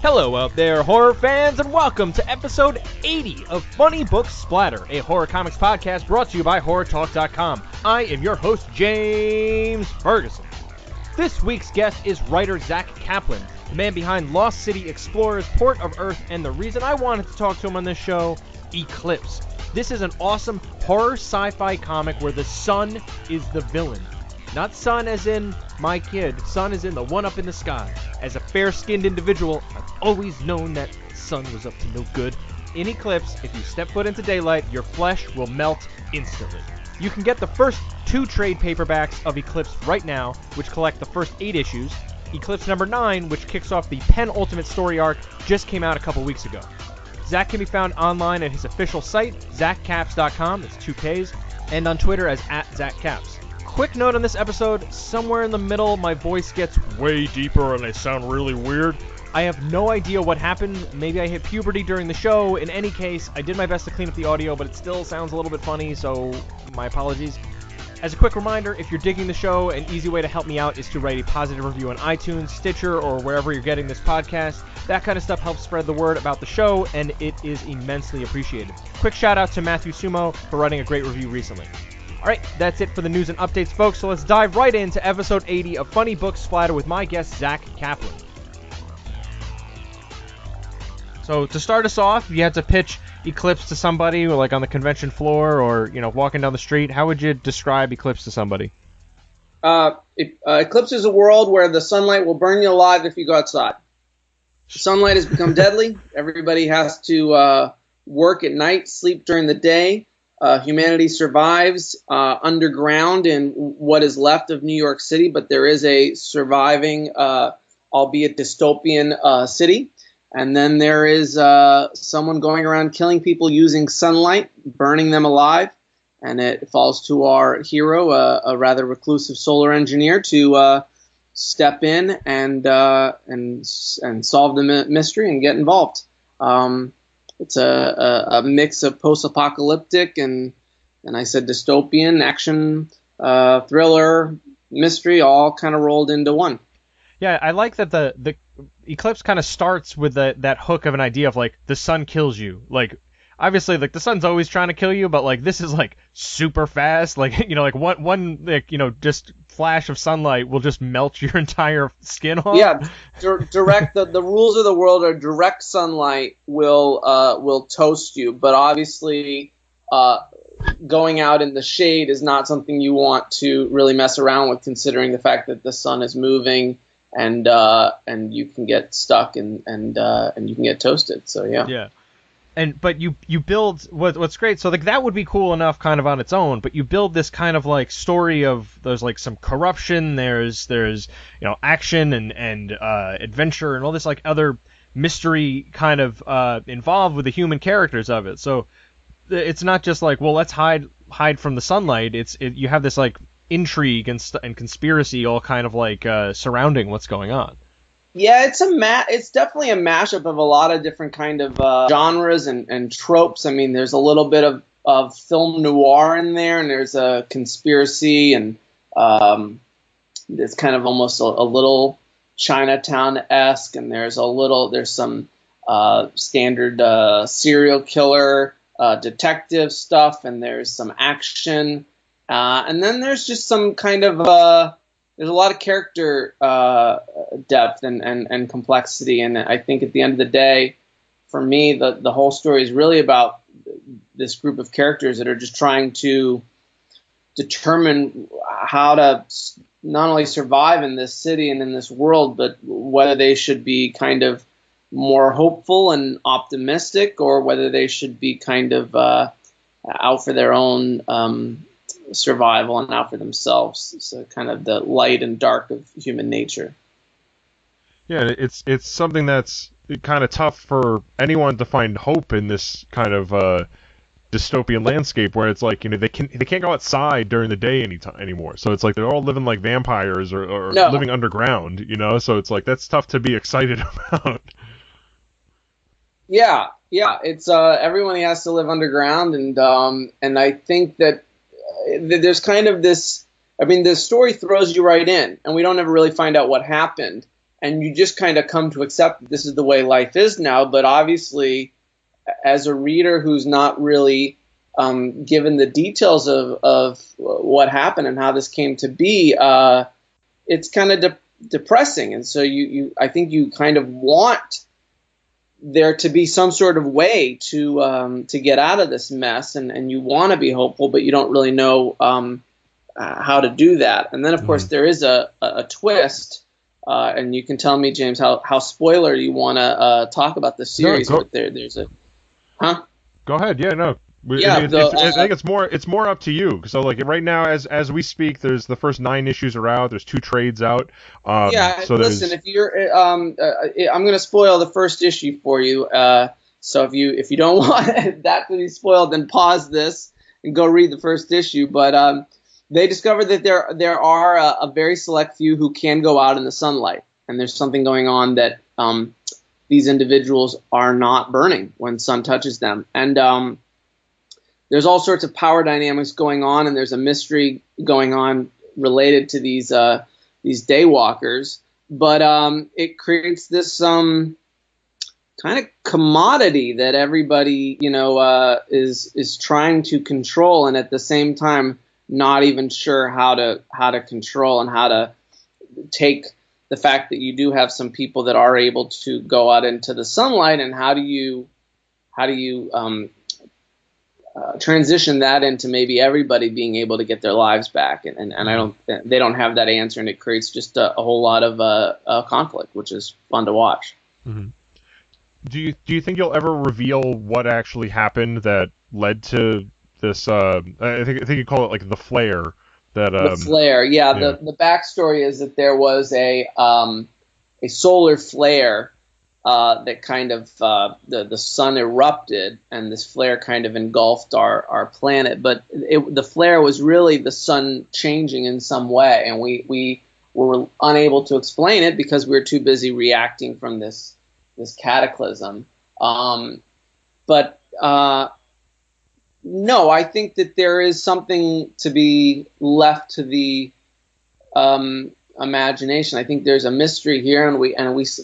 Hello out there, horror fans, and welcome to episode 80 of Funny Books Splatter, a horror comics podcast brought to you by HorrorTalk.com. I am your host, James Ferguson. This week's guest is writer Zack Kaplan, the man behind Lost City Explorers, Port of Earth, and the reason I wanted to talk to him on this show, Eclipse. This is an awesome horror sci-fi comic where the sun is the villain. Not sun as in my kid, sun as in the one up in the sky. As a fair-skinned individual, I've always known that sun was up to no good. In Eclipse, if you step foot into daylight, your flesh will melt instantly. You can get the first 2 trade paperbacks of Eclipse right now, which collect the first 8 issues. Eclipse number 9, which kicks off the penultimate story arc, just came out a couple weeks ago. Zack can be found online at his official site, zackcaps.com, that's 2 Ks, and on Twitter as @ZackCaps. Quick note on this episode, somewhere in the middle my voice gets way deeper and I sound really weird. I have no idea what happened. Maybe I hit puberty during the show. In any case, I did my best to clean up the audio, but it still sounds a little bit funny, so my apologies. As a quick reminder, if you're digging the show, an easy way to help me out is to write a positive review on iTunes, Stitcher, or wherever you're getting this podcast. That kind of stuff helps spread the word about the show, and it is immensely appreciated. Quick shout out to Matthew Sumo for writing a great review recently. Alright, that's it for the news and updates, folks, so let's dive right into episode 80 of Funny Books Splatter with my guest, Zack Kaplan. So, to start us off, if you had to pitch Eclipse to somebody, like on the convention floor or, walking down the street, how would you describe Eclipse to somebody? Eclipse is a world where the sunlight will burn you alive if you go outside. Sunlight has become deadly. Everybody has to work at night, sleep during the day. Humanity survives underground in what is left of New York City, but there is a surviving, albeit dystopian, city. And then there is someone going around killing people using sunlight, burning them alive. And it falls to our hero, a rather reclusive solar engineer, to step in and solve the mystery and get involved. It's a mix of post-apocalyptic and I said dystopian, action, thriller, mystery, all kind of rolled into one. Yeah, I like that the Eclipse kind of starts with that hook of an idea of, like, the sun kills you. Like, obviously, like, the sun's always trying to kill you, but, like, this is, like, super fast. Like, one just flash of sunlight will just melt your entire skin off. Yeah, direct, the rules of the world are direct sunlight will toast you, but obviously going out in the shade is not something you want to really mess around with, considering the fact that the sun is moving and you can get stuck and you can get toasted. So yeah. Yeah. But you build what's great. So, like, that would be cool enough kind of on its own, but you build this kind of, like, story of there's, like, some corruption, there's action and adventure and all this, like, other mystery kind of involved with the human characters of it. So it's not just like, well, let's hide from the sunlight. You have this, like, intrigue and conspiracy all kind of, like, surrounding what's going on. Yeah, it's definitely a mashup of a lot of different kind of genres and tropes. I mean, there's a little bit of film noir in there, and there's a conspiracy, and it's kind of almost a little Chinatown-esque, and there's some standard serial killer detective stuff, and there's some action, and then there's just some kind of there's a lot of character depth and complexity, and I think at the end of the day, for me, the whole story is really about this group of characters that are just trying to determine how to not only survive in this city and in this world, but whether they should be kind of more hopeful and optimistic, or whether they should be kind of out for their own survival and out for themselves. So kind of the light and dark of human nature. Yeah, it's something that's kind of tough for anyone to find hope in this kind of dystopian landscape where it's like, they can't go outside during the day anymore. So it's like they're all living like vampires or living underground, so it's like that's tough to be excited about. Yeah, it's everyone has to live underground, and I think that there's kind of this. I mean, the story throws you right in, and we don't ever really find out what happened. and you just kind of come to accept that this is the way life is now. But obviously, as a reader who's not really given the details of what happened and how this came to be, it's kind of depressing. And so I think you kind of want there to be some sort of way to get out of this mess, and you want to be hopeful, but you don't really know how to do that. And then, of course, there is a twist, and you can tell me, James, how spoiler you want to talk about the series. No, but there's a Go ahead. Yeah, no. Yeah, I think it's more up to you. So like right now, as we speak, there's the first 9 issues are out. There's 2 trades out. So listen, if you're, I'm going to spoil the first issue for you. So if you don't want that to be spoiled, then pause this and go read the first issue. But they discovered that there are a very select few who can go out in the sunlight, and there's something going on that these individuals are not burning when sun touches them, and there's all sorts of power dynamics going on, and there's a mystery going on related to these daywalkers. But it creates this kind of commodity that everybody is trying to control, and at the same time not even sure how to control and how to take the fact that you do have some people that are able to go out into the sunlight, and how do you transition that into maybe everybody being able to get their lives back, and they don't have that answer, and it creates just a whole lot of conflict, which is fun to watch. Mm-hmm. Do you think you'll ever reveal what actually happened that led to this? I think you call it like the flare. The flare, yeah. The backstory is that there was a solar flare. That kind of the sun erupted, and this flare kind of engulfed our planet. But the flare was really the sun changing in some way, and we were unable to explain it because we were too busy reacting from this cataclysm. But no, I think that there is something to be left to the imagination. I think there's a mystery here, and we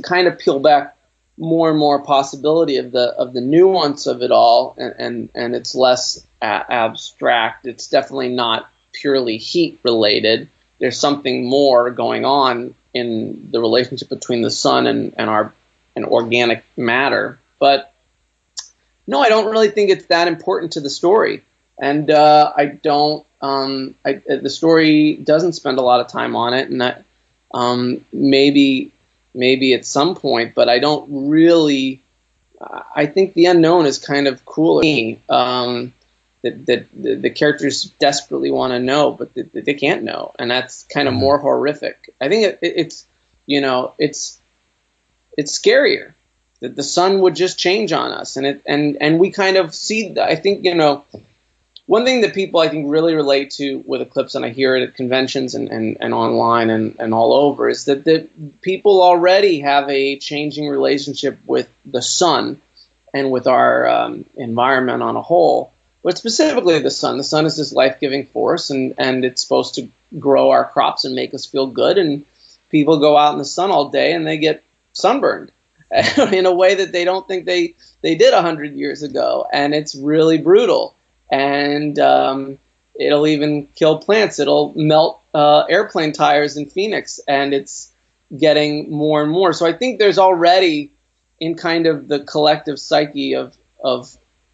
kind of peel back more and more possibility of the nuance of it all, and it's less abstract. It's definitely not purely heat related. There's something more going on in the relationship between the sun and organic matter. But no, I don't really think it's that important to the story, and the story doesn't spend a lot of time on it, and that maybe at some point, but I don't really. I think the unknown is kind of cool to me. That the characters desperately want to know, but they can't know, and that's kind of more horrific. I think it's scarier that the sun would just change on us, and we kind of see. I think one thing that people I think really relate to with Eclipse, and I hear it at conventions and online and all over, is that people already have a changing relationship with the sun and with our environment on a whole, but specifically the sun. The sun is this life-giving force, and it's supposed to grow our crops and make us feel good, and people go out in the sun all day and they get sunburned in a way that they don't think they did 100 years ago, and it's really brutal. And it'll even kill plants. It'll melt airplane tires in Phoenix, and it's getting more and more. So I think there's already, in kind of the collective psyche of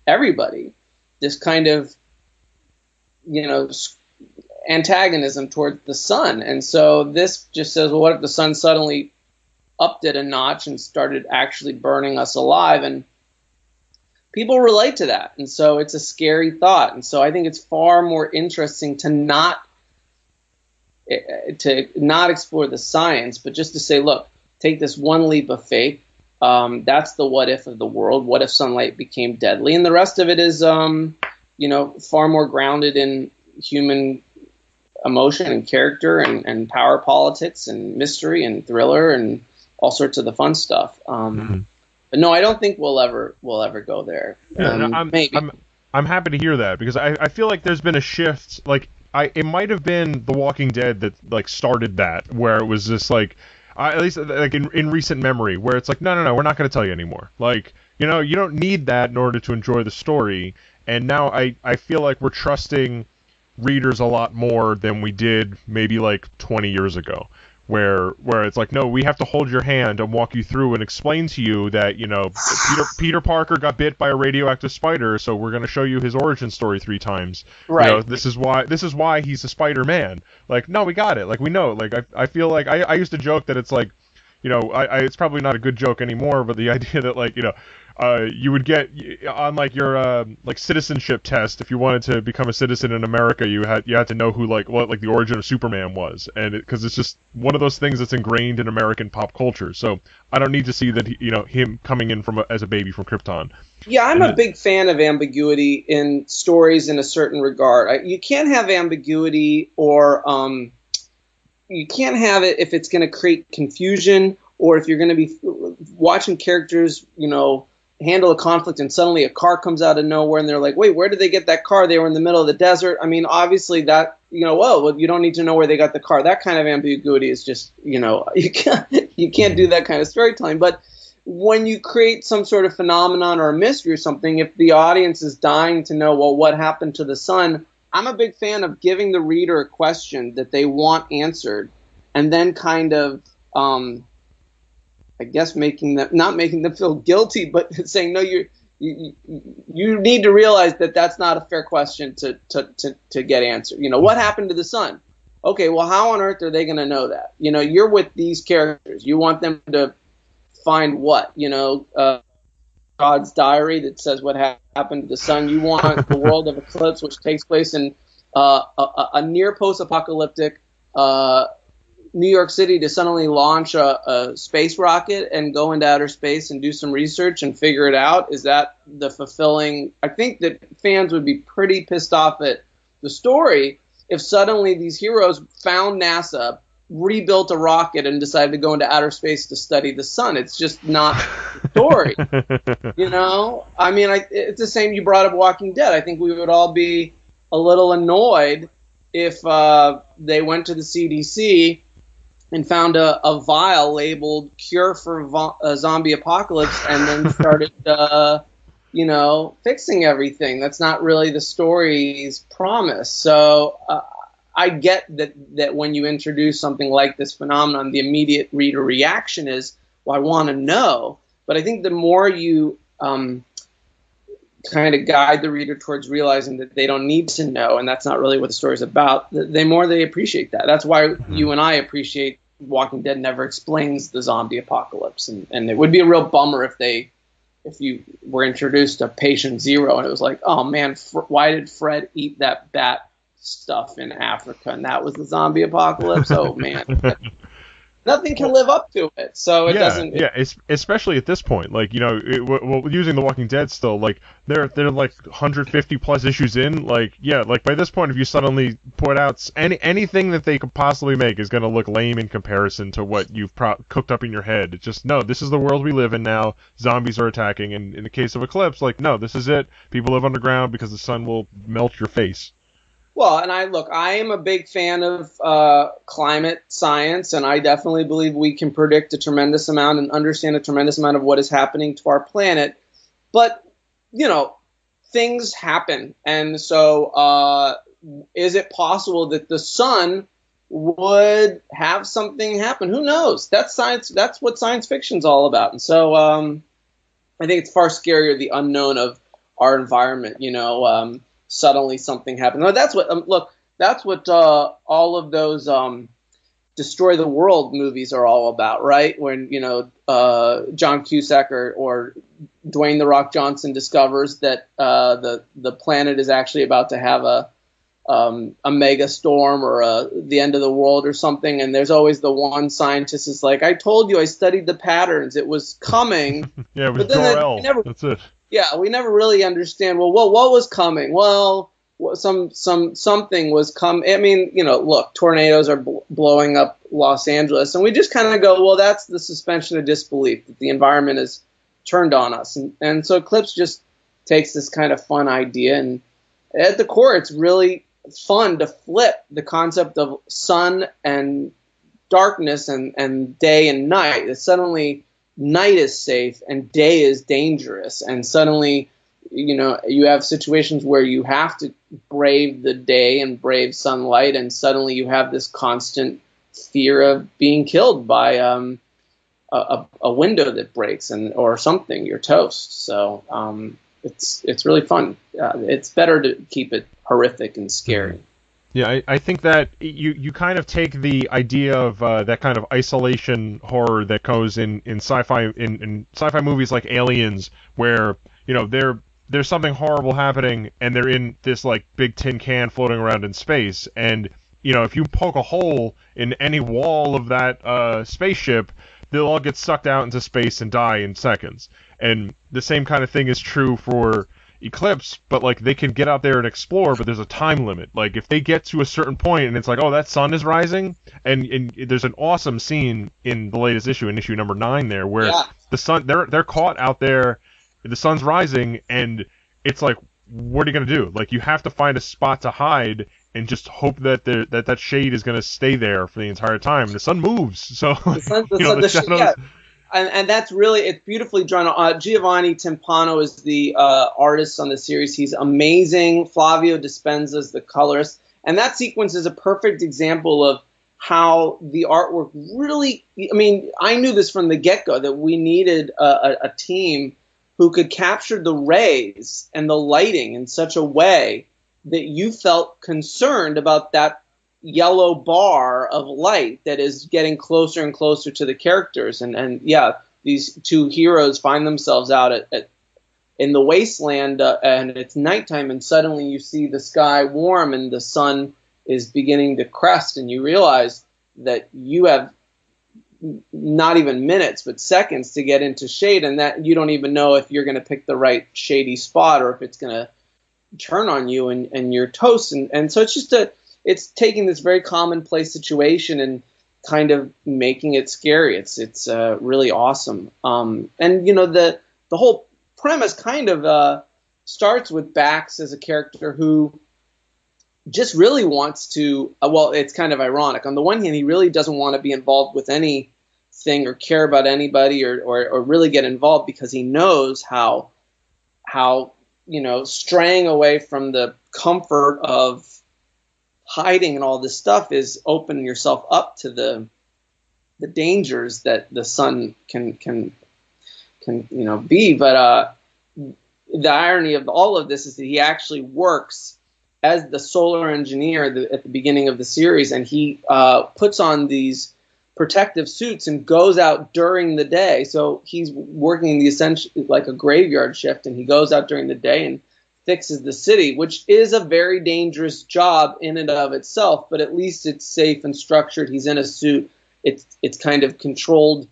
everybody, this kind of antagonism toward the sun. And so this just says, well, what if the sun suddenly upped it a notch and started actually burning us alive? And people relate to that, and so it's a scary thought. And so I think it's far more interesting to not explore the science, but just to say, look, take this one leap of faith. That's the what if of the world. What if sunlight became deadly? And the rest of it is, far more grounded in human emotion and character and power politics and mystery and thriller and all sorts of the fun stuff. But no, I don't think we'll ever go there. Maybe. I'm happy to hear that, because I feel like there's been a shift. Like it might have been The Walking Dead that like started that, where it was just like, at least like in recent memory, where it's like, no, we're not going to tell you anymore. Like, you know, you don't need that in order to enjoy the story. And now I feel like we're trusting readers a lot more than we did maybe like 20 years ago, where it's like, no, we have to hold your hand and walk you through and explain to you that, you know, Peter Parker got bit by a radioactive spider, so we're going to show you his origin story 3 times. Right. You know, this is why he's a Spider-Man. Like, no, we got it. Like, we know. Like, I feel like I used to joke that it's like, you know, it's probably not a good joke anymore, but the idea that, like, you know, you would get on like your like citizenship test, if you wanted to become a citizen in America, you had to know who what the origin of Superman was, and because it's just one of those things that's ingrained in American pop culture. So I don't need to see that him coming in as a baby from Krypton. Yeah, I'm a big fan of ambiguity in stories in a certain regard. You can't have ambiguity, or you can't have it if it's going to create confusion, or if you're going to be watching characters, you know, handle a conflict and suddenly a car comes out of nowhere and they're like, wait, where did they get that car? They were in the middle of the desert. I mean, obviously that, you know, well, you don't need to know where they got the car. That kind of ambiguity is just, you know, you can't do that kind of storytelling. But when you create some sort of phenomenon or a mystery or something, if the audience is dying to know, well, what happened to the sun, I'm a big fan of giving the reader a question that they want answered, and then kind of, I guess not making them feel guilty, but saying, no, you need to realize that that's not a fair question to get answered. You know, what happened to the sun? Okay, well, how on earth are they going to know that? You know, you're with these characters. You want them to find what? You know, God's diary that says what happened to the sun. You want the world of Eclipse, which takes place in a near post-apocalyptic New York City, to suddenly launch a space rocket and go into outer space and do some research and figure it out. Is that the fulfilling? I think that fans would be pretty pissed off at the story if suddenly these heroes found NASA, rebuilt a rocket, and decided to go into outer space to study the sun. It's just not the story. You know? I mean, it's the same. You brought up Walking Dead. I think we would all be a little annoyed if they went to the CDC and found a vial labeled "cure for zombie apocalypse," and then started, you know, fixing everything. That's not really the story's promise. So I get that when you introduce something like this phenomenon, the immediate reader reaction is, well, I want to know. But I think the more you kind of guide the reader towards realizing that they don't need to know, and that's not really what the story's about, the more they appreciate that. That's why you and I appreciate Walking Dead never explains the zombie apocalypse, and it would be a real bummer if you were introduced to Patient Zero and it was like, oh man, why did Fred eat that bat stuff in Africa and that was the zombie apocalypse? Oh man. Nothing can live up to it, so it doesn't. Yeah, especially at this point, like, you know, using The Walking Dead still, like they're like 150 plus issues in, like, yeah, like by this point, if you suddenly put out anything that they could possibly make is going to look lame in comparison to what you've cooked up in your head. It's just, no, this is the world we live in now. Zombies are attacking, and in the case of Eclipse, like, no, this is it. People live underground because the sun will melt your face. Well, and I am a big fan of climate science, and I definitely believe we can predict a tremendous amount and understand a tremendous amount of what is happening to our planet. But, you know, things happen. And so is it possible that the sun would have something happen? Who knows? That's science. That's what science fiction's all about. And so I think it's far scarier, the unknown of our environment, you know. Suddenly something happened. No, that's what that's what all of those Destroy the World movies are all about, right? When, you know, John Cusack or Dwayne The Rock Johnson discovers that the planet is actually about to have a mega storm or the end of the world or something, and there's always the one scientist is like, I told you, I studied the patterns, it was coming. Yeah, it was Jor-El. That's it. Yeah, we never really understand. Well, what was coming? Well, something was coming. I mean, you know, look, tornadoes are blowing up Los Angeles, and we just kind of go, well, that's the suspension of disbelief that the environment has turned on us, and so Eclipse just takes this kind of fun idea, and at the core, it's really fun to flip the concept of sun and darkness and day and night. That suddenly night is safe and day is dangerous, and suddenly, you have situations where you have to brave the day and brave sunlight, and suddenly you have this constant fear of being killed by a window that breaks or something. You're toast. So it's really fun. It's better to keep it horrific and scary. Yeah, I think that you kind of take the idea of that kind of isolation horror that goes in sci-fi in sci-fi movies like Aliens, where there's something horrible happening and they're in this like big tin can floating around in space, and if you poke a hole in any wall of that spaceship, they'll all get sucked out into space and die in seconds. And the same kind of thing is true for Eclipse, but like they can get out there and explore, but there's a time limit. Like if they get to a certain point and it's like, oh, that sun is rising, and there's an awesome scene in the latest issue, in issue number 9 there, where the sun, they're caught out there, the sun's rising, and it's like, what are you gonna do? Like you have to find a spot to hide and just hope that that shade is gonna stay there for the entire time. The sun moves, so the shadows. Yeah. And that's really, it's beautifully drawn. Giovanni Timpano is the artist on the series. He's amazing. Flavio Dispenza is the colorist. And that sequence is a perfect example of how the artwork really, I knew this from the get-go, that we needed a team who could capture the rays and the lighting in such a way that you felt concerned about that yellow bar of light that is getting closer and closer to the characters. And these two heroes find themselves out in the wasteland, and it's nighttime, and suddenly you see the sky warm and the sun is beginning to crest, and you realize that you have not even minutes but seconds to get into shade, and that you don't even know if you're going to pick the right shady spot or if it's going to turn on you and you're toast. And so it's just it's taking this very commonplace situation and kind of making it scary. It's really awesome. And the whole premise kind of starts with Bax as a character who just really wants to. Well, it's kind of ironic. On the one hand, he really doesn't want to be involved with anything or care about anybody or really get involved, because he knows how straying away from the comfort of hiding and all this stuff is opening yourself up to the dangers that the sun can be. But the irony of all of this is that he actually works as the solar engineer at the beginning of the series, and he puts on these protective suits and goes out during the day. So he's working like a graveyard shift, and he goes out during the day and fixes the city, which is a very dangerous job in and of itself, but at least it's safe and structured. He's in a suit. It's kind of controlled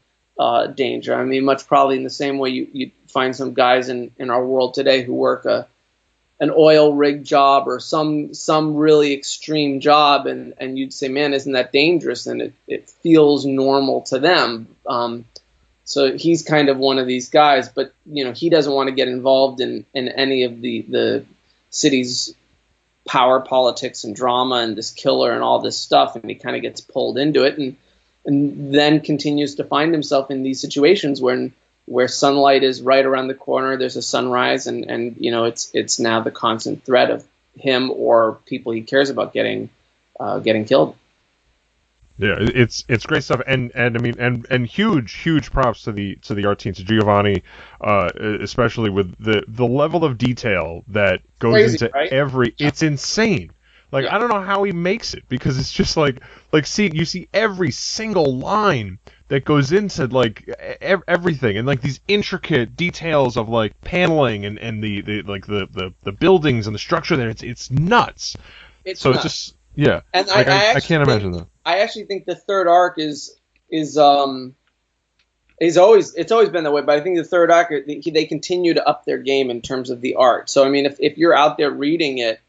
danger. Much probably in the same way you find some guys in our world today who work an oil rig job or some really extreme job, and you'd say, man, isn't that dangerous? And it feels normal to them. So he's kind of one of these guys, but he doesn't want to get involved in any of the city's power politics and drama and this killer and all this stuff, and he kind of gets pulled into it, and then continues to find himself in these situations where sunlight is right around the corner. There's a sunrise, and it's now the constant threat of him or people he cares about getting killed. Yeah, it's great stuff, and huge props to the art team, to Giovanni, especially with the level of detail that goes Crazy, into right? it's insane. Like, I don't know how he makes it, because it's just like you see every single line that goes into like everything, and like these intricate details of like paneling and the buildings and the structure there. It's nuts. It's nuts. It's just. Yeah, and I can't imagine that. I actually think the third arc is always been that way, but I think the third arc, they continue to up their game in terms of the art. So if you're out there reading it,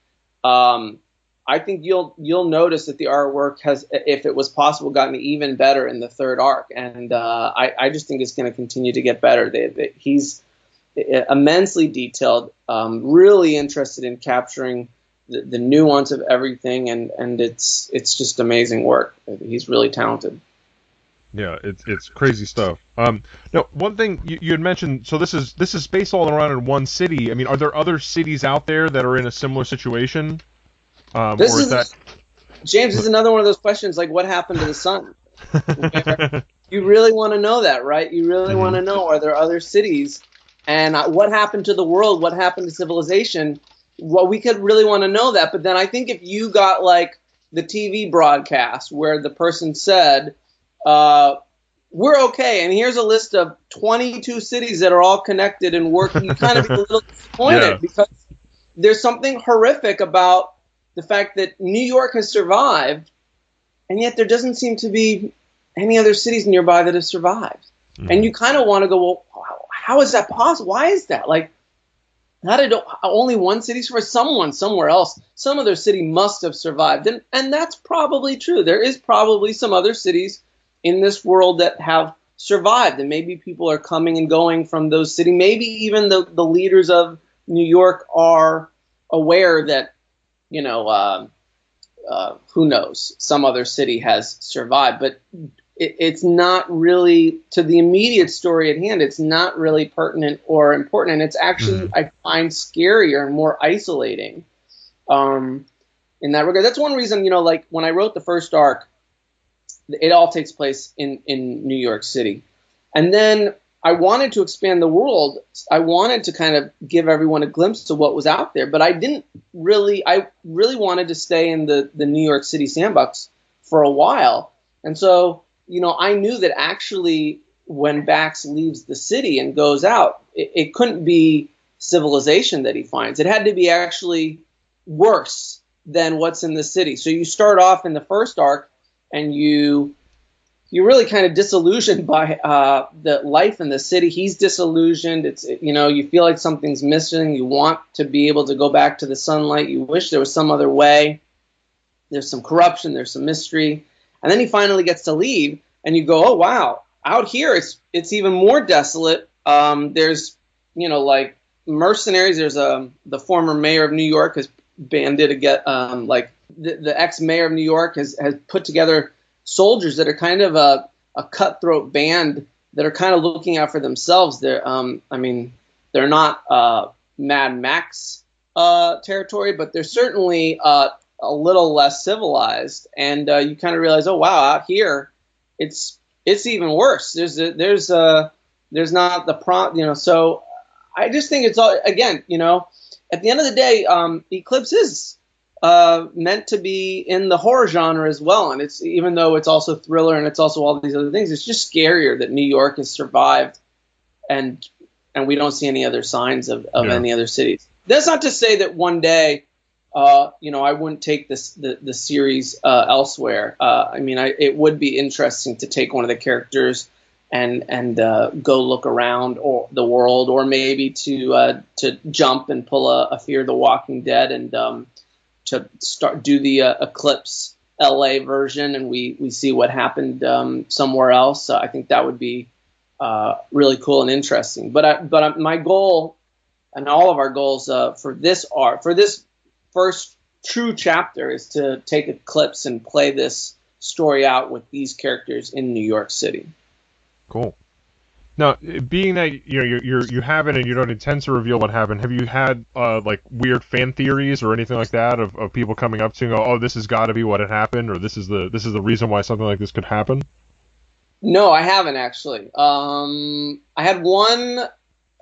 I think you'll notice that the artwork has, if it was possible, gotten even better in the third arc, and I just think it's going to continue to get better. He's immensely detailed, really interested in capturing the nuance of everything, and it's just amazing work. He's really talented. Yeah, it's crazy stuff. Now, one thing you had mentioned, so this is based all around in one city. I mean, are there other cities out there that are in a similar situation? Or is that James, this is another one of those questions like what happened to the sun? You really want to know that, right? You really want to know, are there other cities? And what happened to the world? What happened to civilization? Well, we could really want to know that. But then I think if you got like the TV broadcast where the person said, we're okay, and here's a list of 22 cities that are all connected and working, you kind of be a little disappointed because there's something horrific about the fact that New York has survived, and yet there doesn't seem to be any other cities nearby that have survived. And you kind of want to go, well, how is that possible? Why is that? Like, how did only one city survive? Someone somewhere else, some other city must have survived. And that's probably true. There is probably some other cities in this world that have survived, and maybe people are coming and going from those cities. Maybe even the leaders of New York are aware that, you know, who knows, some other city has survived. But it's not really, to the immediate story at hand, it's not really pertinent or important. And it's actually, I find, scarier and more isolating in that regard. That's one reason, you know, like when I wrote the first arc, it all takes place in New York City. And then I wanted to expand the world. I wanted to kind of give everyone a glimpse of what was out there, but I really wanted to stay in the New York City sandbox for a while. And so, you know, I knew that actually when Bax leaves the city and goes out, it couldn't be civilization that he finds. It had to be actually worse than what's in the city. So you start off in the first arc, and you're really kind of disillusioned by the life in the city. He's disillusioned. It's, you know, you feel like something's missing. You want to be able to go back to the sunlight. You wish there was some other way. There's some corruption. There's some mystery. And then he finally gets to leave, and you go, oh, wow, out here it's even more desolate. There's, you know, like mercenaries. There's the former mayor of New York has banded like the ex-mayor of New York has put together soldiers that are kind of a cutthroat band that are kind of looking out for themselves. They're, I mean, they're not Mad Max territory, but they're certainly a little less civilized. And you kind of realize, oh wow, out here, it's even worse. There's not the you know. So I just think it's all, again, you know, at the end of the day, Eclipse is meant to be in the horror genre as well, and it's, even though it's also thriller and it's also all these other things, it's just scarier that New York has survived, and we don't see any other signs of any other cities. That's not to say that one day, you know, I wouldn't take the series elsewhere. I mean, it would be interesting to take one of the characters and go look around or the world, or maybe to jump and pull a Fear the Walking Dead and to do the Eclipse LA version, and we see what happened somewhere else. I think that would be really cool and interesting. But my goal, and all of our goals for this first true chapter, is to take Eclipse and play this story out with these characters in New York City. Cool. Now, being that you haven't and you don't intend to reveal what happened, have you had like weird fan theories or anything like that of people coming up to you and go, oh, this has got to be what had happened, or this is the reason why something like this could happen? No, I haven't actually. I had one.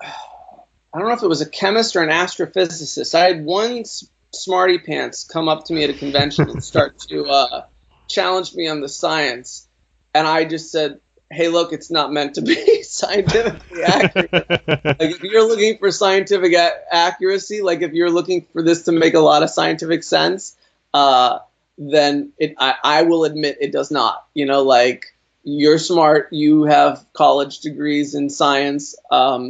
I don't know if it was a chemist or an astrophysicist. I had one smarty pants come up to me at a convention and start to challenge me on the science, and I just said, hey, look, it's not meant to be scientifically accurate. Like, if you're looking for scientific accuracy, like if you're looking for this to make a lot of scientific sense, then I will admit it does not. You know, like, you're smart, you have college degrees in science,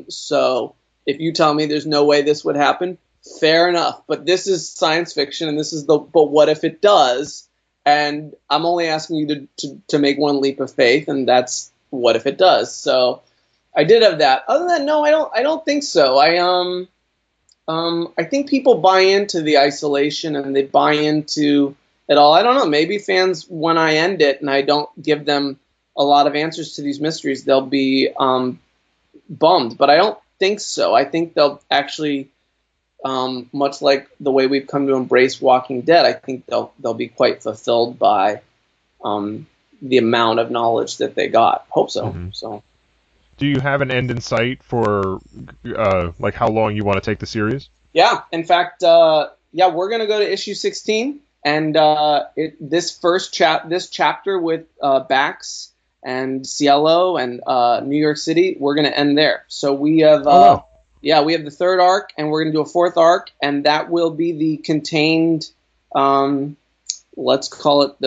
so if you tell me there's no way this would happen, fair enough. But this is science fiction, and this is but what if it does? And I'm only asking you to make one leap of faith, and that's what if it does. So I did have that. Other than that, no, I don't think so. I think people buy into the isolation, and they buy into it all. I don't know. Maybe fans, when I end it and I don't give them a lot of answers to these mysteries, they'll be bummed. But I don't think so. I think they'll actually, much like the way we've come to embrace Walking Dead, I think they'll be quite fulfilled by the amount of knowledge that they got. Hope so. Mm-hmm. So. Do you have an end in sight for like how long you want to take the series? Yeah, in fact, we're gonna go to issue 16, and this chapter with Bax and Cielo and New York City, we're gonna end there. So we have we have the third arc, and we're gonna do a fourth arc, and that will be the contained. Let's call it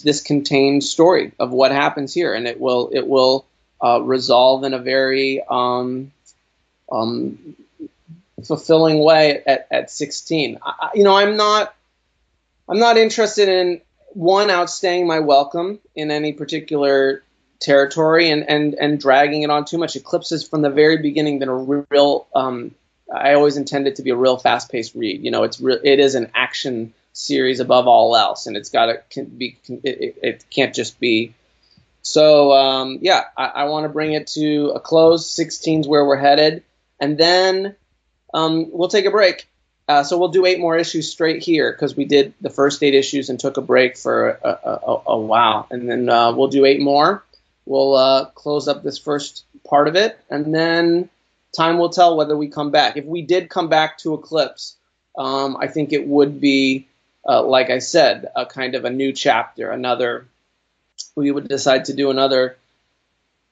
this contained story of what happens here, and it will resolve in a very fulfilling way at 16. I'm not interested in outstaying my welcome in any particular territory and dragging it on too much. Eclipse has from the very beginning been a real. I always intended it to be a real fast-paced read. It is an action series above all else, and it's got to be. It can't just be. So I want to bring it to a close. 16's where we're headed, and then we'll take a break. So we'll do 8 more issues straight here because we did the first 8 issues and took a break for a while, and then we'll do 8 more. We'll close up this first part of it, and then time will tell whether we come back. If we did come back to Eclipse, I think it would be, like I said, a kind of a new chapter, we would decide to do another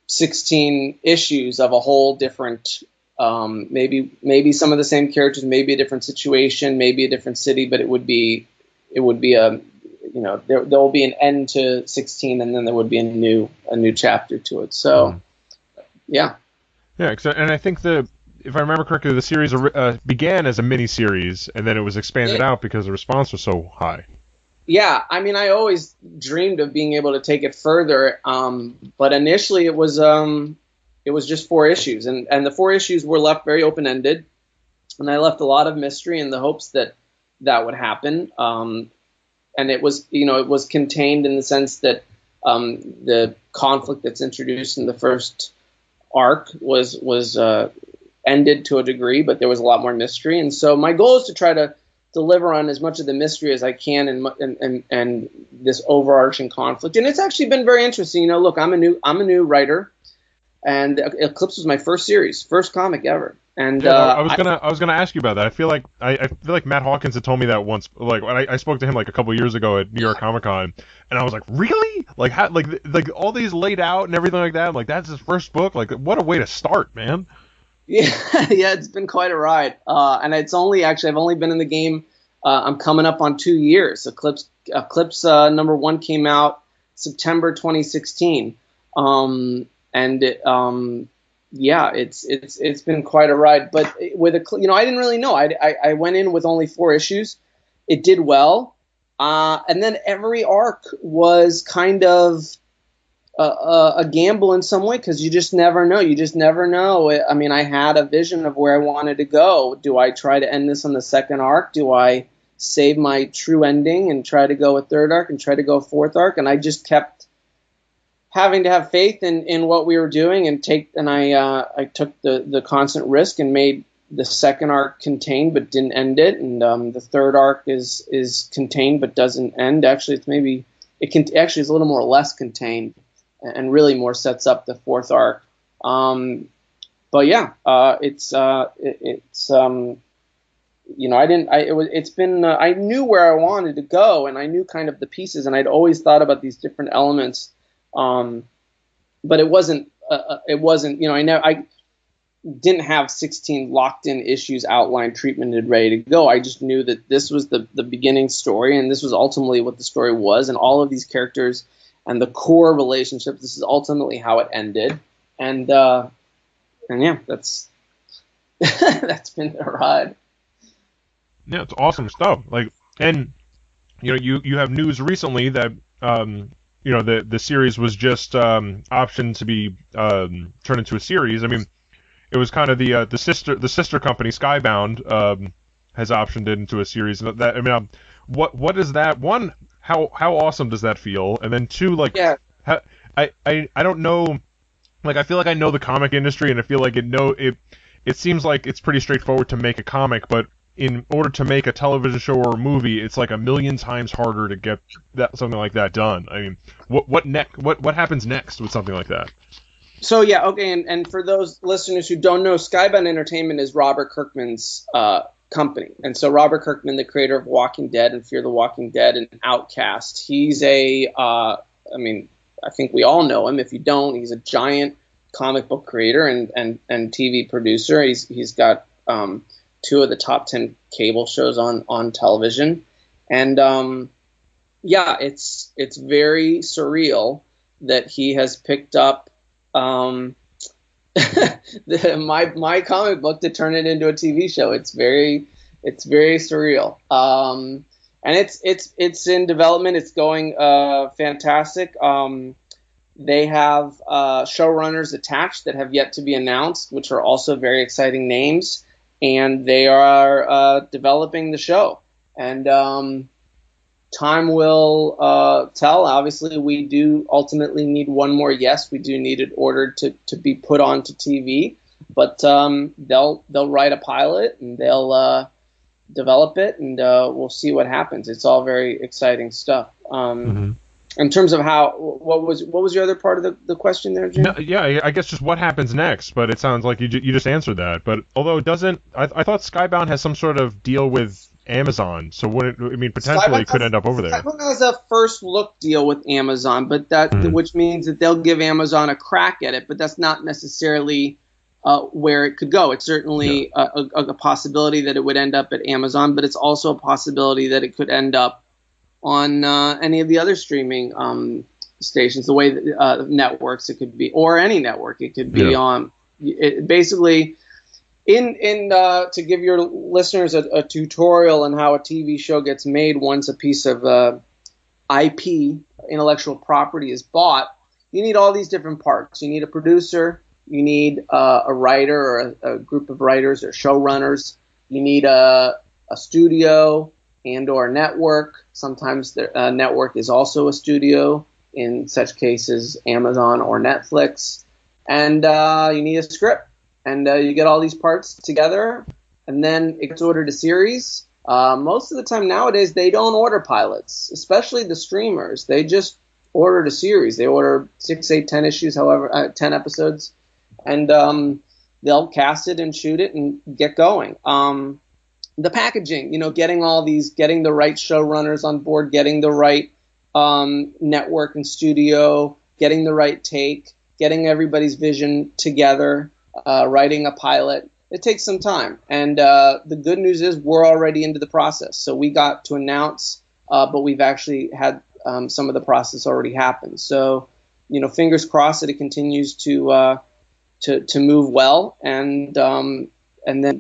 16 issues of a whole different, maybe some of the same characters, maybe a different situation, maybe a different city, but it would be there will be an end to 16, and then there would be a new chapter to it. So, yeah. Yeah, and I think if I remember correctly, the series began as a mini-series, and then it was expanded out because the response was so high. Yeah, I always dreamed of being able to take it further, but initially it was just 4 issues, and the 4 issues were left very open-ended, and I left a lot of mystery in the hopes that would happen, and it was contained in the sense that the conflict that's introduced in the first arc was ended to a degree, but there was a lot more mystery, and so my goal is to try to deliver on as much of the mystery as I can and this overarching conflict. And it's actually been very interesting. Look, I'm a new writer, and Eclipse was my first comic ever. And I was gonna ask you about that. I feel like Matt Hawkins had told me that once. Like when I spoke to him like a couple years ago at New York Comic Con, and I was like, really? Like how like all these laid out and everything like that. I'm like, that's his first book. Like what a way to start, man. Yeah, it's been quite a ride. And I've only been in the game. I'm coming up on 2 years. Eclipse number 1 came out September 2016. It's been quite a ride. But with I didn't really know. I went in with only 4 issues. It did well. And then every arc was kind of a gamble in some way, because you just never know. I had a vision of where I wanted to go. Do I try to end this on the second arc? Do I save my true ending and try to go a third arc and try to go a fourth arc? And I just kept having to have faith in what we were doing, and I took the constant risk and made the second arc contained but didn't end it, and the third arc is contained but doesn't end. Actually, it's a little more or less contained, and really more sets up the fourth arc. But yeah, I knew where I wanted to go, and I knew kind of the pieces, and I'd always thought about these different elements. But it wasn't, I didn't have 16 locked in issues outlined, treatmented, ready to go. I just knew that this was the beginning story, and this was ultimately what the story was, and all of these characters and the core relationships, this is ultimately how it ended. And yeah, that's been the ride. Yeah, it's awesome stuff. And you have news recently that the series was just optioned to be turned into a series. I mean, it was kind of the sister company Skybound has optioned it into a series. What is that? One, how awesome does that feel? And then 2, I don't know. Like, I feel like I know the comic industry, and I feel like it seems like it's pretty straightforward to make a comic, but in order to make a television show or a movie, it's like a million times harder to get something like that done. I mean, what happens next with something like that? So yeah, okay, and for those listeners who don't know, Skybound Entertainment is Robert Kirkman's company, and so Robert Kirkman, the creator of Walking Dead and Fear the Walking Dead and Outcast, he's I think we all know him. If you don't, he's a giant comic book creator and TV producer. He's got 2 of the top 10 cable shows on television, and yeah, it's very surreal that he has picked up my comic book to turn it into a TV show. It's very surreal. And it's in development. It's going fantastic. They have showrunners attached that have yet to be announced, which are also very exciting names. And they are developing the show. And time will tell. Obviously, we do ultimately need one more. Yes, we do need it ordered to be put onto TV. But they'll write a pilot and they'll develop it, and we'll see what happens. It's all very exciting stuff. In terms of what was your other part of the question there, Jim? No, yeah, I guess just what happens next, but it sounds like you just answered that. But although it doesn't, I thought Skybound has some sort of deal with Amazon, so potentially it could end up over there. Skybound has a first look deal with Amazon, but which means that they'll give Amazon a crack at it, but that's not necessarily where it could go. It's certainly a possibility that it would end up at Amazon, but it's also a possibility that it could end up on any of the other streaming stations, the way that, networks it could be, or any network it could be on. Basically, to give your listeners a tutorial on how a TV show gets made once a piece of IP, intellectual property, is bought, you need all these different parts. You need a producer. You need a writer or a group of writers or showrunners. You need a studio and or a network. Sometimes the network is also a studio, in such cases Amazon or Netflix. And you need a script. And you get all these parts together, and then it gets ordered a series. Most of the time nowadays, they don't order pilots, especially the streamers. They just ordered a series. They order 6, 8, 10 issues, 10 episodes. And they'll cast it and shoot it and get going. The packaging, getting the right showrunners on board, getting the right network and studio, getting the right take, getting everybody's vision together, writing a pilot. It takes some time. And the good news is we're already into the process. So we got to announce, but we've actually had some of the process already happen. So, fingers crossed that it continues to move well, and then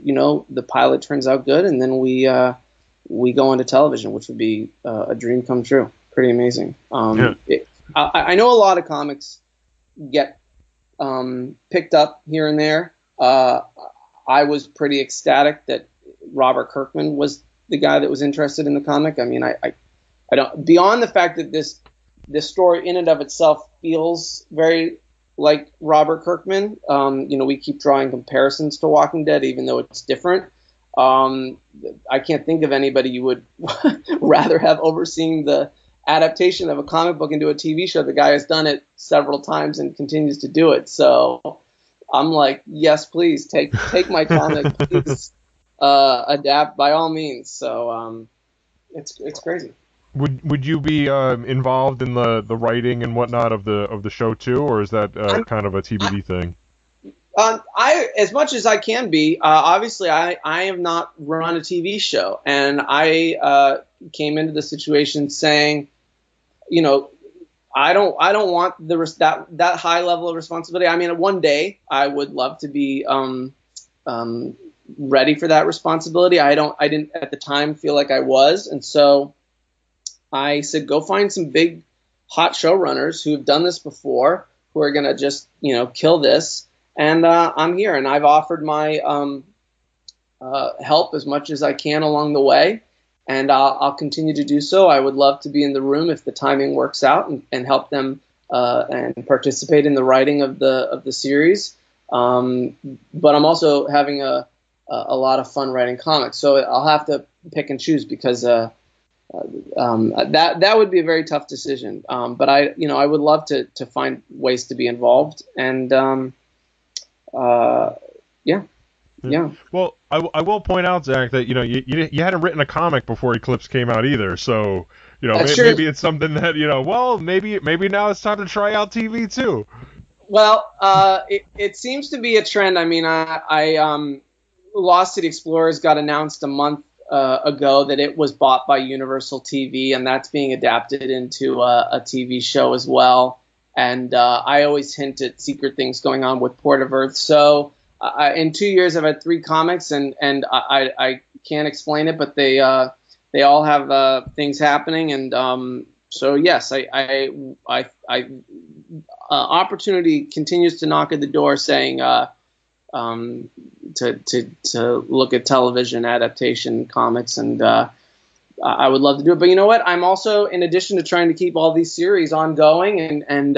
the pilot turns out good, and then we go into television, which would be a dream come true. Pretty amazing. I know a lot of comics get picked up here and there. I was pretty ecstatic that Robert Kirkman was the guy that was interested in the comic. I mean, I don't, beyond the fact that this story in and of itself feels very like Robert Kirkman. We keep drawing comparisons to Walking Dead, even though it's different. I can't think of anybody you would rather have overseeing the adaptation of a comic book into a TV show. The guy has done it several times and continues to do it. So I'm like, yes, please take my comic, please adapt by all means. So it's crazy. Would you be involved in the writing and whatnot of the show too, or is that kind of a TBD thing? I, as much as I can be, obviously I have not run a TV show, and I came into the situation saying, I don't want that high level of responsibility. I mean, one day I would love to be ready for that responsibility. I didn't at the time feel like I was, and so I said, go find some big hot showrunners who have done this before, who are gonna just kill this. And I'm here, and I've offered my help as much as I can along the way, and I'll continue to do so. I would love to be in the room if the timing works out and help them and participate in the writing of the series. But I'm also having a lot of fun writing comics, so I'll have to pick and choose because that would be a very tough decision. But I would love to find ways to be involved, and yeah. Well, I will point out, Zach, that you hadn't written a comic before Eclipse came out either, so maybe it's something that maybe now it's time to try out TV too. Well, it seems to be a trend. I mean, I Lost City Explorers got announced a month ago that it was bought by Universal TV, and that's being adapted into a TV show as well. And I always hint at secret things going on with Port of Earth. So in 2 years, I've had 3 comics, and I can't explain it, but they all have things happening, and so yes, opportunity continues to knock at the door, saying to look at television adaptation comics, and I would love to do it. But you know what? I'm also, in addition to trying to keep all these series ongoing and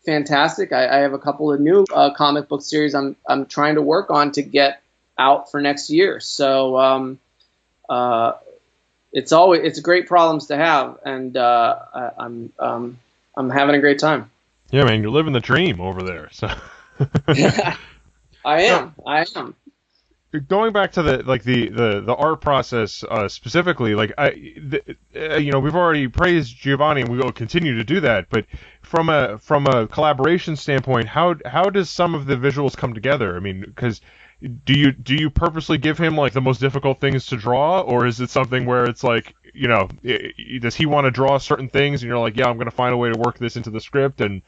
fantastic, I have a couple of new comic book series I'm trying to work on to get out for next year. So it's great problems to have, and I'm having a great time. Yeah, man, you're living the dream over there. So I am. Going back to the art process specifically, we've already praised Giovanni, and we will continue to do that. But from a collaboration standpoint, how does some of the visuals come together? I mean, because do you purposely give him like the most difficult things to draw, or is it something where it's like, does he want to draw certain things, and you're like, yeah, I'm going to find a way to work this into the script, and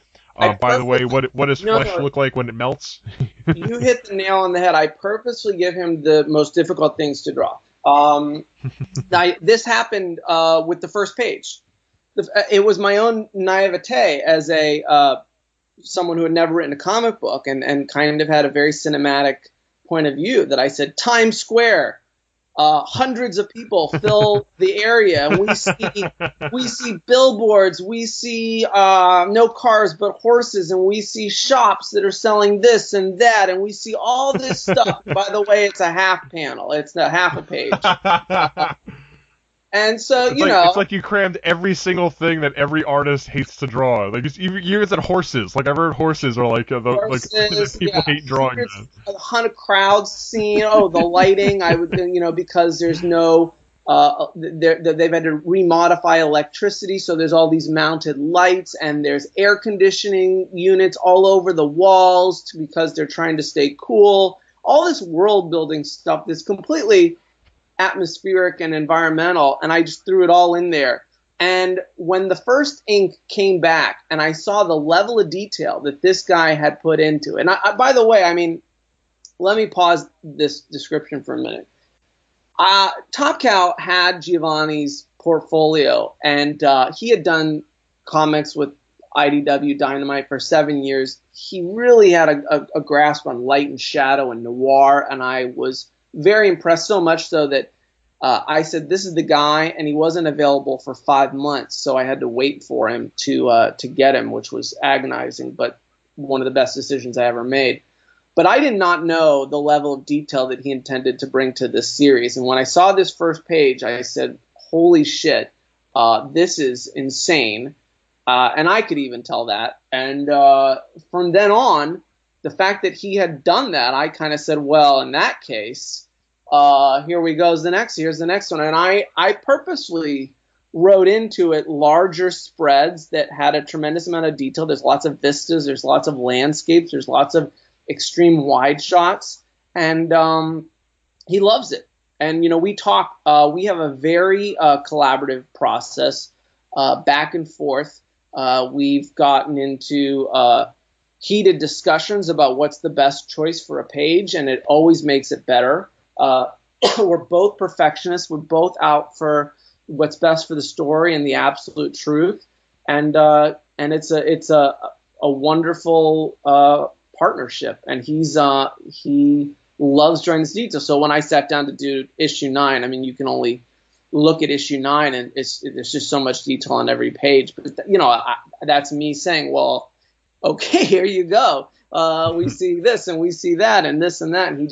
by the way, what does flesh look like when it melts? You hit the nail on the head. I purposely give him the most difficult things to draw. This happened with the first page. It was my own naivete as someone who had never written a comic book and kind of had a very cinematic point of view that I said, Times Square, hundreds of people fill the area, and we see billboards, we see no cars but horses, and we see shops that are selling this and that, and we see all this stuff. By the way, it's a half panel, it's a half a page. And so, it's like you crammed every single thing that every artist hates to draw. Like you said horses. Like I've heard horses are like people hate drawing. There's a hunt of crowds scene. Oh, the lighting. I would, because there's no, they've had to remodify electricity, so there's all these mounted lights, and there's air conditioning units all over the walls because they're trying to stay cool. All this world building stuff that's completely atmospheric and environmental, and I just threw it all in there. And when the first ink came back and I saw the level of detail that this guy had put into it, and by the way, I mean, let me pause this description for a minute. Top Cow had Giovanni's portfolio, and he had done comics with IDW Dynamite for 7 years. He really had a grasp on light and shadow and noir, and I was very impressed, so much so that I said, this is the guy, and he wasn't available for 5 months, so I had to wait for him to get him, which was agonizing, but one of the best decisions I ever made. But I did not know the level of detail that he intended to bring to this series, and when I saw this first page, I said, holy shit, this is insane, and I could even tell that, and from then on, the fact that he had done that, I kind of said, well, in that case, here's the next one. And I purposely wrote into it larger spreads that had a tremendous amount of detail. There's lots of vistas, there's lots of landscapes, there's lots of extreme wide shots, and he loves it. And, we talk, we have a very collaborative process, back and forth. We've gotten into heated discussions about what's the best choice for a page, and it always makes it better. We're both perfectionists. We're both out for what's best for the story and the absolute truth, and it's a wonderful partnership. And he loves drawing this detail. So when I sat down to do issue 9, I mean, you can only look at issue 9 and there's just so much detail on every page. But that's me saying, well, okay, here you go. We see this and we see that and this and that, and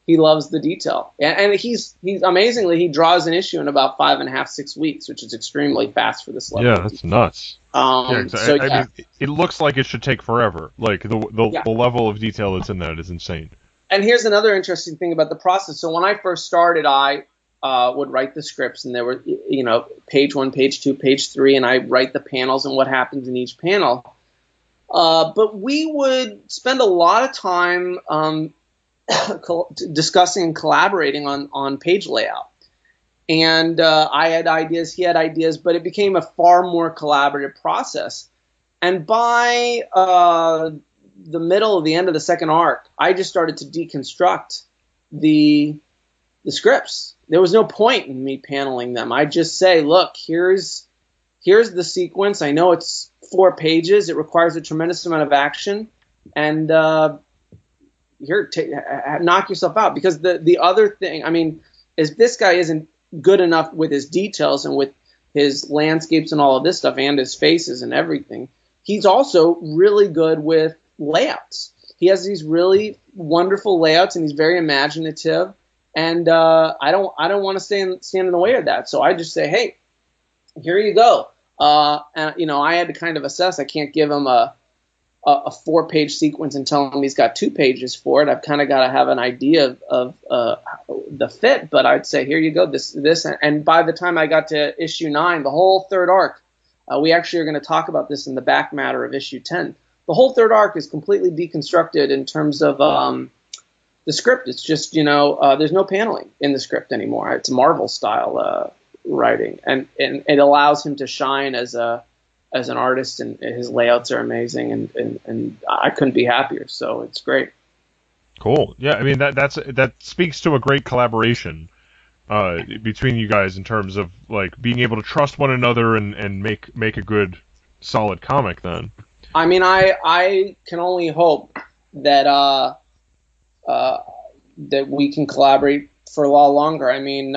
he loves the detail. And he's amazingly, he draws an issue in about 5.5, 6 weeks, which is extremely fast for this level. Yeah, that's nuts. I mean, it looks like it should take forever. Like the level of detail that's in that is insane. And here's another interesting thing about the process. So when I first started, I would write the scripts, and there were, page 1, page 2, page 3, and I write the panels and what happens in each panel. But we would spend a lot of time discussing and collaborating on page layout. And I had ideas, he had ideas, but it became a far more collaborative process. And by the middle of the end of the second arc, I just started to deconstruct the scripts. There was no point in me paneling them. I just say, look, here's the sequence. I know it's 4 pages. It requires a tremendous amount of action, and here, knock yourself out. Because the other thing, I mean, is this guy isn't good enough with his details and with his landscapes and all of this stuff and his faces and everything. He's also really good with layouts. He has these really wonderful layouts, and he's very imaginative. And I don't want to stand in the way of that. So I just say, hey, here you go. And I had to kind of assess. I can't give him a 4-page sequence and tell him he's got 2 pages for it. I've kind of got to have an idea of the fit. But I'd say, here you go. This. And by the time I got to issue 9, the whole third arc, we actually are going to talk about this in the back matter of issue 10. The whole third arc is completely deconstructed in terms of the script. It's just, there's no paneling in the script anymore. It's Marvel style writing, and it allows him to shine as an artist, and his layouts are amazing, and I couldn't be happier. So it's great. Cool. Yeah, I mean that speaks to a great collaboration between you guys in terms of like being able to trust one another and make a good solid comic. Then I mean, I can only hope that that we can collaborate for a lot longer. I mean,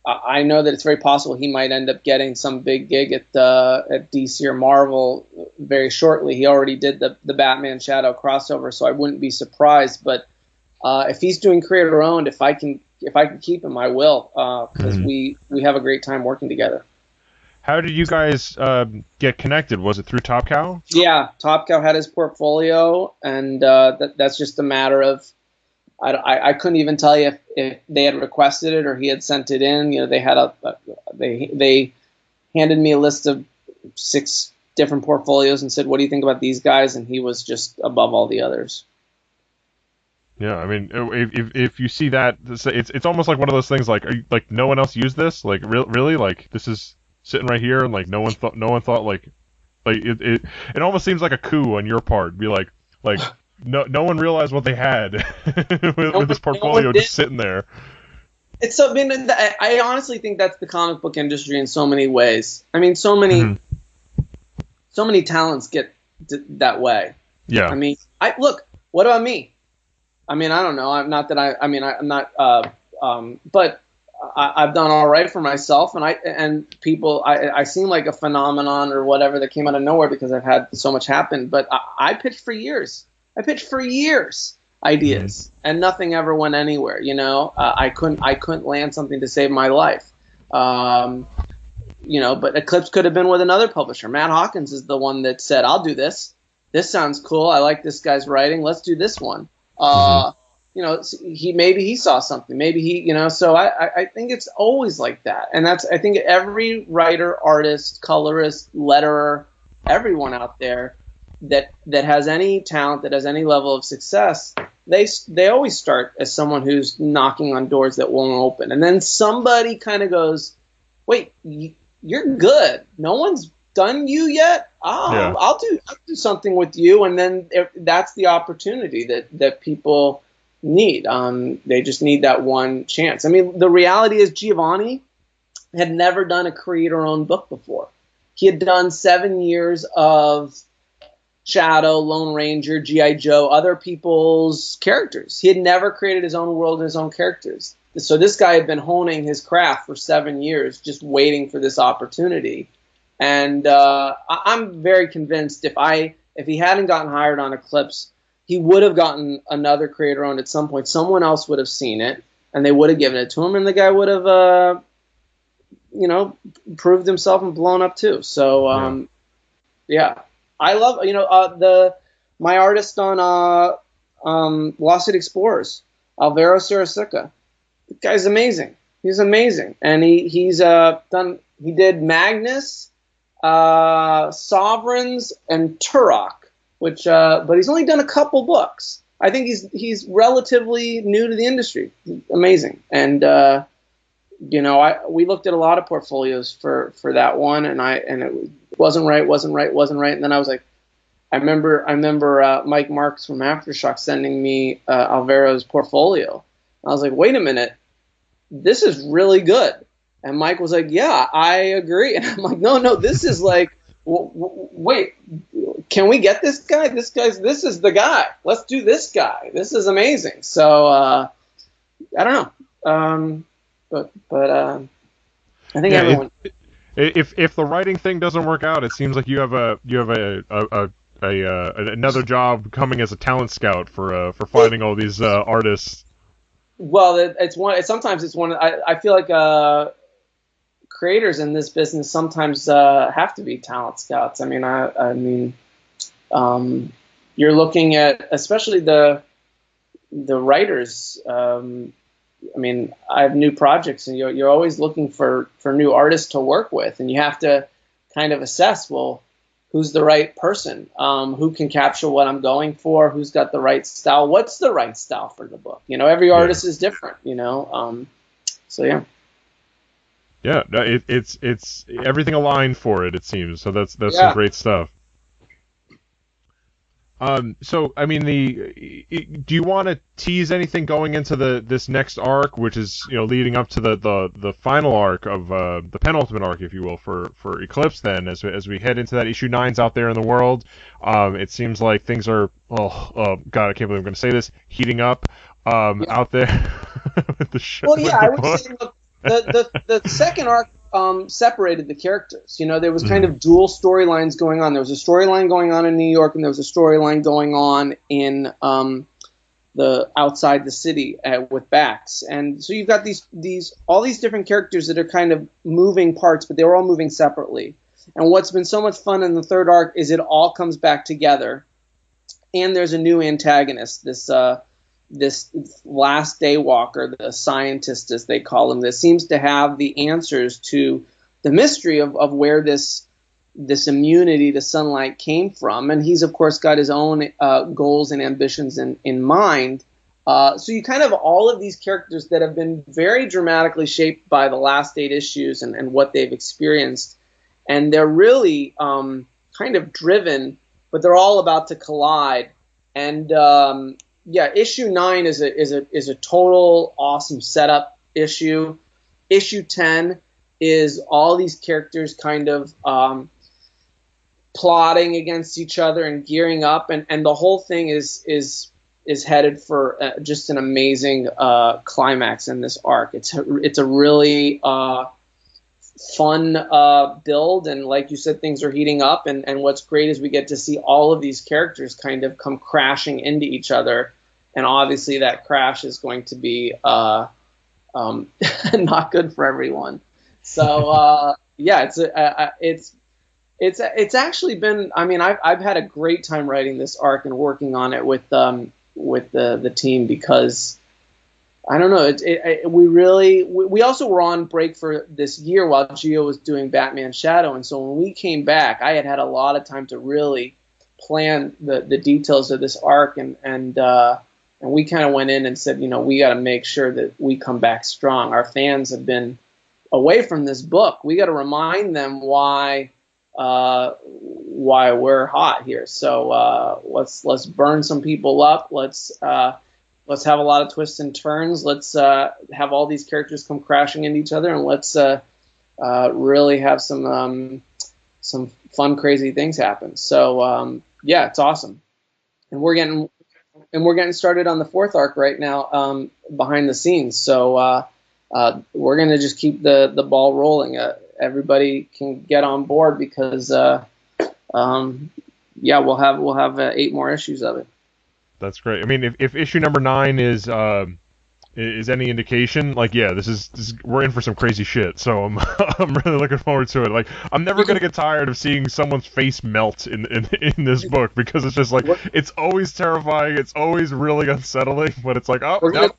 I know that it's very possible he might end up getting some big gig at DC or Marvel very shortly. He already did the Batman Shadow crossover, so I wouldn't be surprised. But if he's doing creator owned, if I can keep him, I will, because we have a great time working together. How did you guys get connected? Was it through Top Cow? Yeah, Top Cow had his portfolio, and that's just a matter of I couldn't even tell you if they had requested it or he had sent it in. They had they handed me a list of 6 different portfolios and said, "What do you think about these guys?" And he was just above all the others. Yeah, I mean, if you see that, it's almost like one of those things. Like, are you, like no one else used this? Like, really? Like, this is sitting right here, and like no one thought like it almost seems like a coup on your part. Be like. No one realized what they had with this portfolio just sitting there. I honestly think that's the comic book industry in so many ways. I mean, so many talents get that way. Yeah. I mean, look. What about me? I mean, I don't know. I'm not. But I've done all right for myself, and people. I seem like a phenomenon or whatever that came out of nowhere because I've had so much happen. But I pitched for years. Ideas, and nothing ever went anywhere. I couldn't land something to save my life. But Eclipse could have been with another publisher. Matt Hawkins is the one that said, "I'll do this. This sounds cool. I like this guy's writing. Let's do this one." He saw something. Maybe he. So I think it's always like that, and I think every writer, artist, colorist, letterer, everyone out there that has any talent, that has any level of success, they always start as someone who's knocking on doors that won't open, and then somebody kind of goes, "Wait, you're good. No one's done you yet. I'll do something with you," and then that's the opportunity that people need. They just need that one chance. I mean, the reality is Giovanni had never done a creator-owned book before. He had done 7 years of Shadow, Lone Ranger, G.I. Joe, other people's characters. He had never created his own world and his own characters. So this guy had been honing his craft for 7 years, just waiting for this opportunity. And I'm very convinced if he hadn't gotten hired on Eclipse, he would have gotten another creator on at some point. Someone else would have seen it, and they would have given it to him, and the guy would have, proved himself and blown up too. So, yeah. I love, my artist on Lost City Explorers, Alvaro Sarasica. The guy's amazing. He's amazing, and he did Magnus, Sovereigns, and Turok, but he's only done a couple books. I think he's relatively new to the industry. Amazing, and we looked at a lot of portfolios for that one, and it wasn't right, and then I was like, I remember Mike Marks from Aftershock sending me Alvaro's portfolio. I was like, wait a minute, this is really good. And Mike was like, yeah, I agree. And I'm like, no, this is like, wait, can we get this guy? This is the guy. Let's do this guy. This is amazing. So I don't know, but I think everyone. If the writing thing doesn't work out, it seems like you have another job coming as a talent scout for finding all these artists. Well, sometimes it's one. I feel like creators in this business sometimes have to be talent scouts. I mean, you're looking at especially the writers. I mean, I have new projects, and you're always looking for new artists to work with, and you have to kind of assess, well, who's the right person, who can capture what I'm going for, who's got the right style, what's the right style for the book. Every artist is different. So yeah. Yeah, it's everything aligned for it. It seems so. That's some great stuff. So I mean, do you want to tease anything going into this next arc, which is leading up to the final arc of the penultimate arc, if you will, for Eclipse? Then as we head into that, issue 9's out there in the world, it seems like things are God, I can't believe I'm going to say this, heating up out there with the show. Well, yeah, I would say the second arc separated the characters. There was kind of dual storylines going on. There was a storyline going on in New York, and there was a storyline going on in the outside the city with Bax. And so you've got all these different characters that are kind of moving parts, but they were all moving separately. And what's been so much fun in the third arc is it all comes back together, and there's a new antagonist. This last day walker, the scientist as they call him, that seems to have the answers to the mystery of where this immunity to sunlight came from. And he's, of course, got his own goals and ambitions in mind. So you kind of all of these characters that have been very dramatically shaped by the last 8 issues and what they've experienced. And they're really kind of driven, but they're all about to collide. And yeah, issue 9 is a total awesome setup issue. Issue 10 is all these characters kind of plotting against each other and gearing up, and the whole thing is headed for just an amazing climax in this arc. It's a really fun build, and like you said, things are heating up, and what's great is we get to see all of these characters kind of come crashing into each other, and obviously that crash is going to be not good for everyone. So yeah, it's actually been, I mean, I've had a great time writing this arc and working on it with the team, because I don't know, we also were on break for this year while Gio was doing Batman Shadow, and so when we came back, I had a lot of time to really plan the details of this arc, and we kind of went in and said, we got to make sure that we come back strong. Our fans have been away from this book. We got to remind them why we're hot here. So let's burn some people up. Let's have a lot of twists and turns. Let's have all these characters come crashing into each other, and let's really have some fun, crazy things happen. So Yeah, it's awesome, and we're getting started on the fourth arc right now, behind the scenes. So we're gonna just keep the ball rolling. Everybody can get on board because we'll have 8 more issues of it. That's great. I mean, if issue number 9 is any indication, like, yeah, this is we're in for some crazy shit. So I'm I'm really looking forward to it. Like, I'm never gonna get tired of seeing someone's face melt in this book, because it's just like, it's always terrifying. It's always really unsettling. But it's like,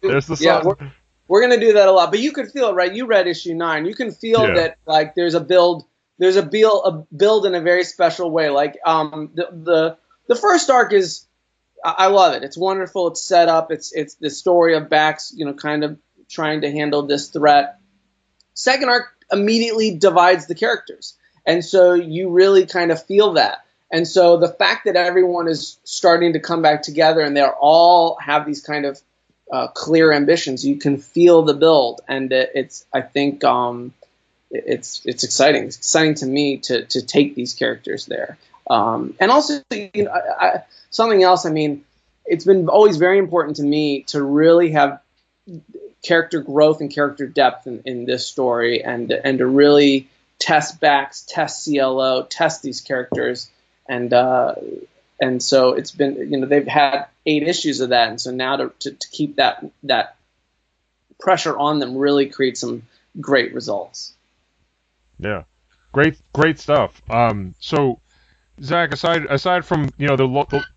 there's the sun. We're gonna do that a lot. But you can feel it, right? You read issue 9. You can feel that, like, there's a build in a very special way. Like, the first arc is, I love it. It's wonderful. It's set up. It's the story of Bax, kind of trying to handle this threat. Second arc immediately divides the characters, and so you really kind of feel that. And so the fact that everyone is starting to come back together and they all have these kind of clear ambitions, you can feel the build, and I think it's exciting. It's exciting to me to take these characters there. And also, something else, I mean, it's been always very important to me to really have character growth and character depth in this story, and to really test Bax, test CLO, test these characters. And so it's been, they've had 8 issues of that. And so now to keep that pressure on them really creates some great results. Yeah. Great stuff. So, Zach, aside from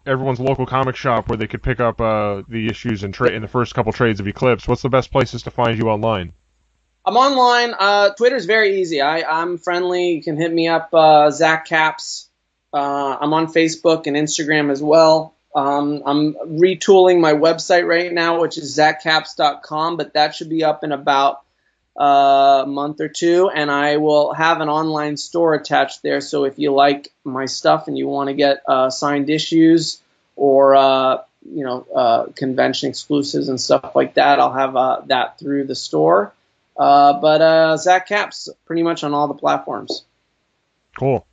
everyone's local comic shop where they could pick up the issues and in the first couple trades of Eclipse, what's the best places to find you online? I'm online. Twitter's very easy. I'm friendly. You can hit me up, Zack Kaps. I'm on Facebook and Instagram as well. I'm retooling my website right now, which is zackkaps.com, but that should be up in about a month or 2, and I will have an online store attached there. So if you like my stuff and you want to get signed issues or convention exclusives and stuff like that, I'll have that through the store. But Zack Kaps pretty much on all the platforms. Cool.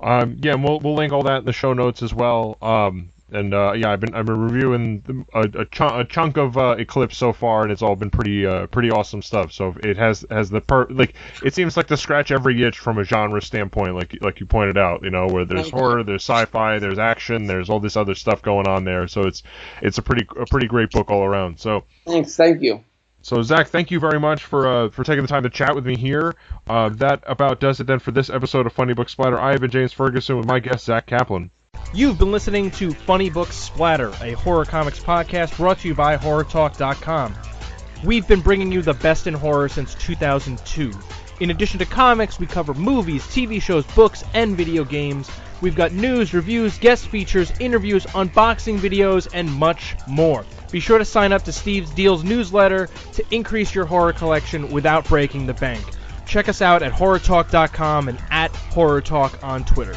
And we'll link all that in the show notes as well. I've been reviewing a chunk of Eclipse so far, and it's all been pretty awesome stuff. So it has it seems like to scratch every itch from a genre standpoint, like you pointed out, where there's horror, there's sci-fi, there's action, there's all this other stuff going on there. So it's a pretty great book all around. So thank you. So, Zach, thank you very much for taking the time to chat with me here. That about does it then for this episode of Funny Book Splatter. I have been James Ferguson with my guest, Zack Kaplan. You've been listening to Funny Book Splatter, a horror comics podcast brought to you by HorrorTalk.com. We've been bringing you the best in horror since 2002. In addition to comics, we cover movies, TV shows, books, and video games. We've got news, reviews, guest features, interviews, unboxing videos, and much more. Be sure to sign up to Steve's Deals newsletter to increase your horror collection without breaking the bank. Check us out at HorrorTalk.com and at HorrorTalk on Twitter.